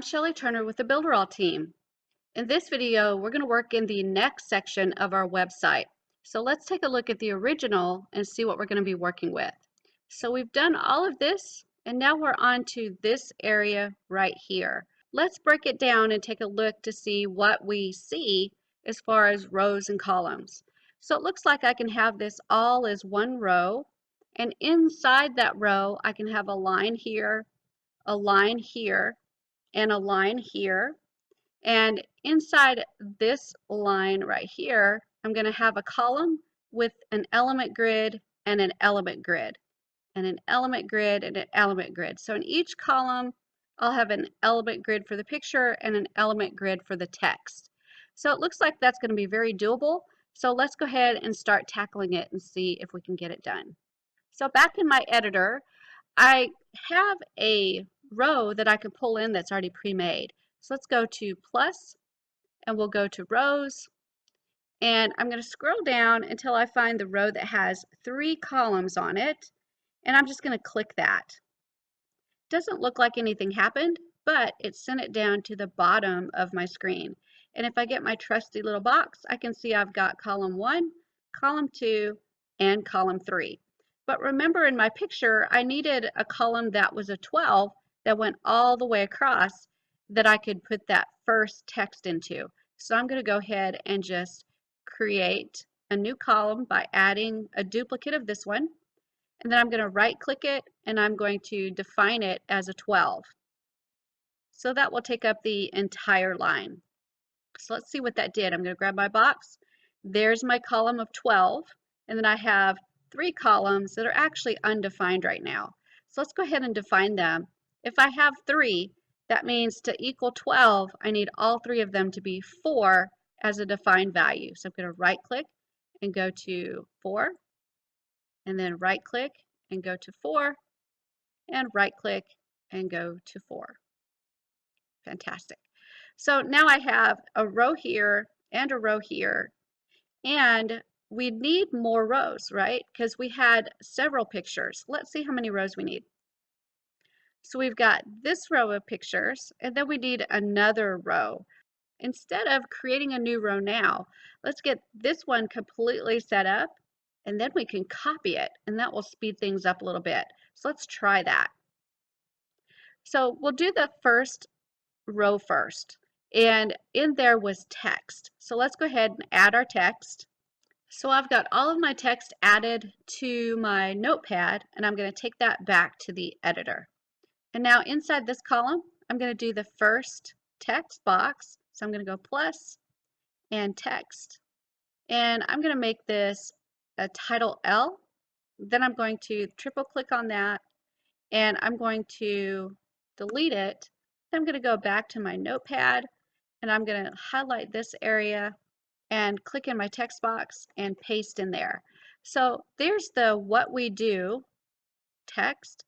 I'm Shelley Turner with the Builderall team. In this video, we're going to work in the next section of our website. So let's take a look at the original and see what we're going to be working with. So we've done all of this, and now we're on to this area right here. Let's break it down and take a look to see what we see as far as rows and columns. So it looks like I can have this all as one row, and inside that row, I can have a line here, a line here, and a line here. And inside this line right here, I'm going to have a column with an element grid and an element grid, and an element grid and an element grid. So in each column, I'll have an element grid for the picture and an element grid for the text. So it looks like that's going to be very doable. So let's go ahead and start tackling it and see if we can get it done. So back in my editor, I have a row that I can pull in that's already pre-made. So let's go to plus and we'll go to rows, and I'm going to scroll down until I find the row that has 3 columns on it, and I'm just going to click that. Doesn't look like anything happened, but it sent it down to the bottom of my screen. And if I get my trusty little box, I can see I've got column 1, column 2, and column 3. But remember, in my picture, I needed a column that was a 12 that went all the way across that I could put that first text into. So I'm going to go ahead and just create a new column by adding a duplicate of this one. And then I'm going to right click it and I'm going to define it as a 12. So that will take up the entire line. So let's see what that did. I'm going to grab my box. There's my column of 12. And then I have 3 columns that are actually undefined right now. So let's go ahead and define them. If I have 3, that means to equal 12, I need all 3 of them to be 4 as a defined value. So I'm going to right click and go to 4, and then right click and go to 4, and right click and go to 4. Fantastic. So now I have a row here and a row here, and we need more rows, right? Because we had several pictures. Let's see how many rows we need. So we've got this row of pictures, and then we need another row. Instead of creating a new row now, let's get this one completely set up, and then we can copy it, and that will speed things up a little bit. So let's try that. So we'll do the first row first, and in there was text. So let's go ahead and add our text. So I've got all of my text added to my notepad, and I'm going to take that back to the editor. And now inside this column, I'm going to do the first text box. So I'm going to go plus and text. And I'm going to make this a title L. Then I'm going to triple click on that, and I'm going to delete it. Then I'm going to go back to my notepad, and I'm going to highlight this area and click in my text box and paste in there. So there's the what we do text.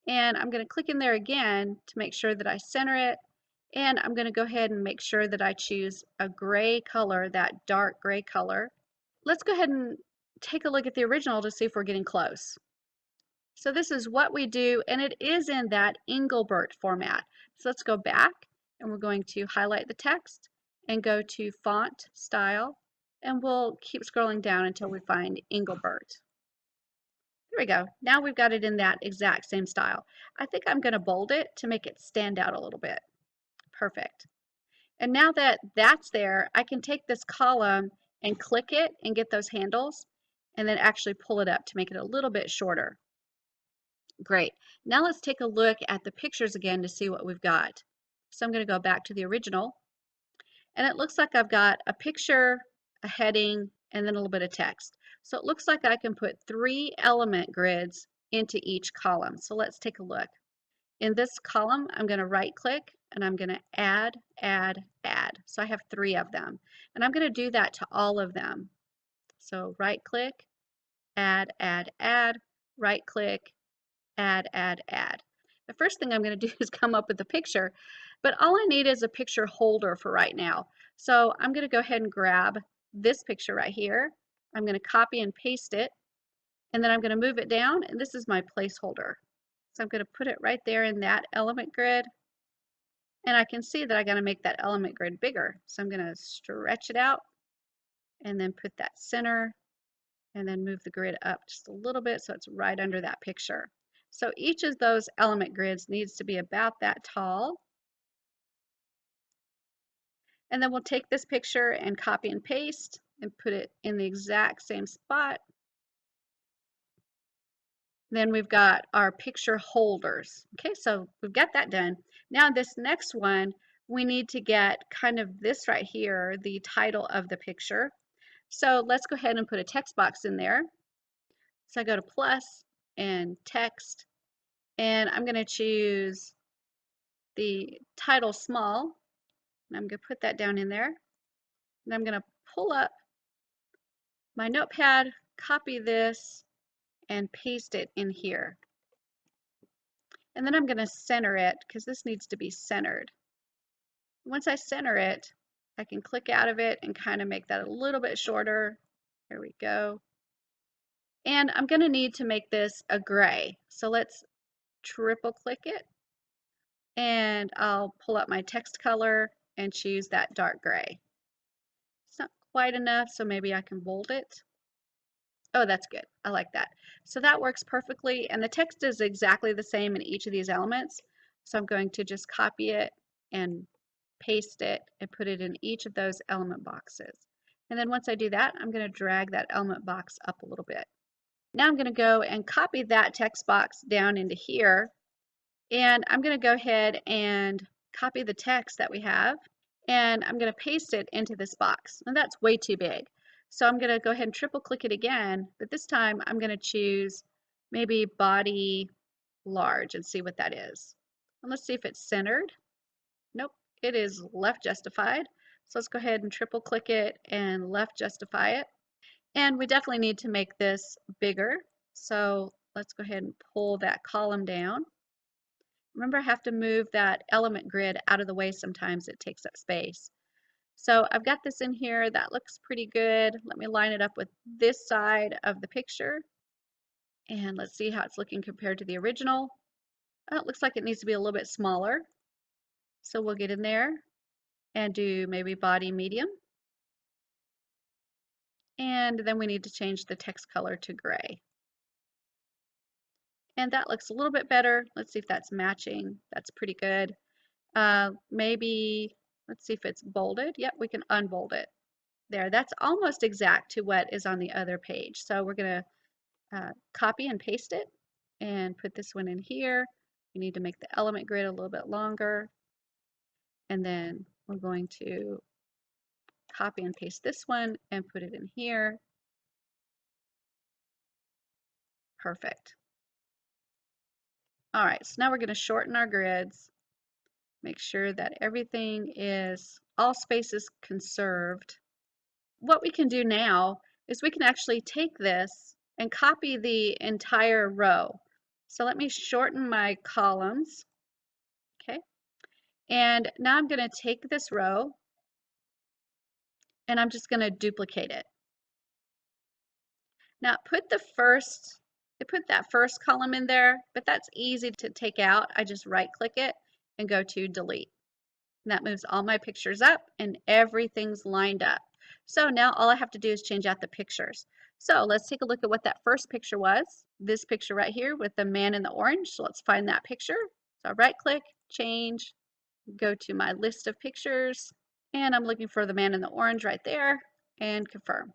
And I'm going to click in there again to make sure that I center it. And I'm going to go ahead and make sure that I choose a gray color, that dark gray color. Let's go ahead and take a look at the original to see if we're getting close. So this is what we do, and it is in that Engelbert format. So let's go back, and we're going to highlight the text and go to font style, and we'll keep scrolling down until we find Engelbert. There we go. Now we've got it in that exact same style. I think I'm going to bold it to make it stand out a little bit. Perfect. And now that that's there, I can take this column and click it and get those handles and then actually pull it up to make it a little bit shorter. Great. Now let's take a look at the pictures again to see what we've got. So I'm going to go back to the original, and it looks like I've got a picture, a heading, and then a little bit of text. So it looks like I can put 3 element grids into each column. So let's take a look. In this column, I'm going to right click and I'm going to add. So I have 3 of them, and I'm going to do that to all of them. So right click, add, right click, add. The first thing I'm going to do is come up with a picture, but all I need is a picture holder for right now. So I'm going to go ahead and grab this picture right here. I'm going to copy and paste it, and then I'm going to move it down, and this is my placeholder. So I'm going to put it right there in that element grid, And I can see that I got to make that element grid bigger. So I'm going to stretch it out and then put that center and then move the grid up just a little bit so it's right under that picture. So each of those element grids needs to be about that tall. And then we'll take this picture and copy and paste and put it in the exact same spot. Then we've got our picture holders. Okay, so we've got that done. Now this next one, we need to get kind of this right here, the title of the picture. So let's go ahead and put a text box in there. So I go to plus and text, and I'm going to choose the title small, and I'm going to put that down in there. And I'm going to pull up my notepad, copy this, and paste it in here. And then I'm going to center it because this needs to be centered. Once I center it, I can click out of it and kind of make that a little bit shorter. There we go. And I'm going to need to make this a gray. So let's triple click it, and I'll pull up my text color and choose that dark gray. It's not quite enough, so maybe I can bold it. Oh, that's good. I like that. So that works perfectly, and the text is exactly the same in each of these elements. So I'm going to just copy it and paste it and put it in each of those element boxes. And then once I do that, I'm going to drag that element box up a little bit. Now I'm going to go and copy that text box down into here, and I'm going to go ahead and copy the text that we have, and I'm going to paste it into this box. And that's way too big. So I'm going to go ahead and triple click it again, but this time I'm going to choose maybe body large and see what that is. And let's see if it's centered. Nope, it is left justified. So let's go ahead and triple click it and left justify it. And we definitely need to make this bigger. So let's go ahead and pull that column down. Remember, I have to move that element grid out of the way sometimes. It takes up space. So I've got this in here. That looks pretty good. Let me line it up with this side of the picture. And let's see how it's looking compared to the original. Oh, it looks like it needs to be a little bit smaller. So we'll get in there and do maybe body medium. And then we need to change the text color to gray. And that looks a little bit better. Let's see if that's matching. That's pretty good. Maybe, let's see if it's bolded. Yep, we can unbold it. There, that's almost exact to what is on the other page. So we're going to copy and paste it and put this one in here. We need to make the element grid a little bit longer. And then we're going to copy and paste this one and put it in here. Perfect. All right, so now we're going to shorten our grids. Make sure that everything is, all space is conserved. What we can do now is we can actually take this and copy the entire row. So let me shorten my columns. Okay. And now I'm going to take this row and I'm just going to duplicate it. Now put that first column in there, but that's easy to take out. I just right click it and go to delete. And that moves all my pictures up and everything's lined up. So now all I have to do is change out the pictures. So let's take a look at what that first picture was. This picture right here with the man in the orange. So let's find that picture. So I right click, change, go to my list of pictures, and I'm looking for the man in the orange right there and confirm.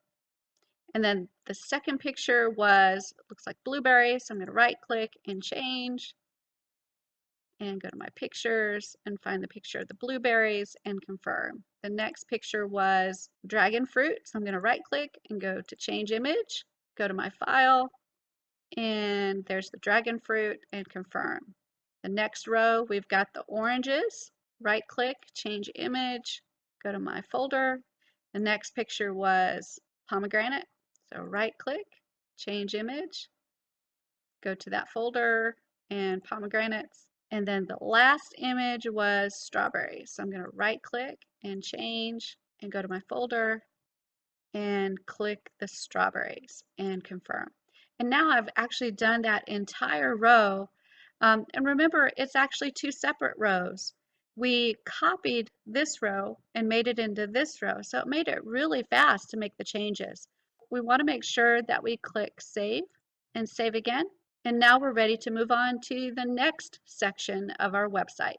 And then the second picture was, looks like blueberry. So I'm going to right click and change and go to my pictures and find the picture of the blueberries and confirm. The next picture was dragon fruit. So I'm going to right click and go to change image, go to my file, and there's the dragon fruit and confirm. The next row, we've got the oranges. Right click, change image, go to my folder. The next picture was pomegranate. So right click, change image, go to that folder and pomegranates. And then the last image was strawberries. So I'm going to right click and change and go to my folder and click the strawberries and confirm. And now I've actually done that entire row. And remember, it's actually two separate rows. we copied this row and made it into this row. So it made it really fast to make the changes. We want to make sure that we click Save and Save again. And now we're ready to move on to the next section of our website.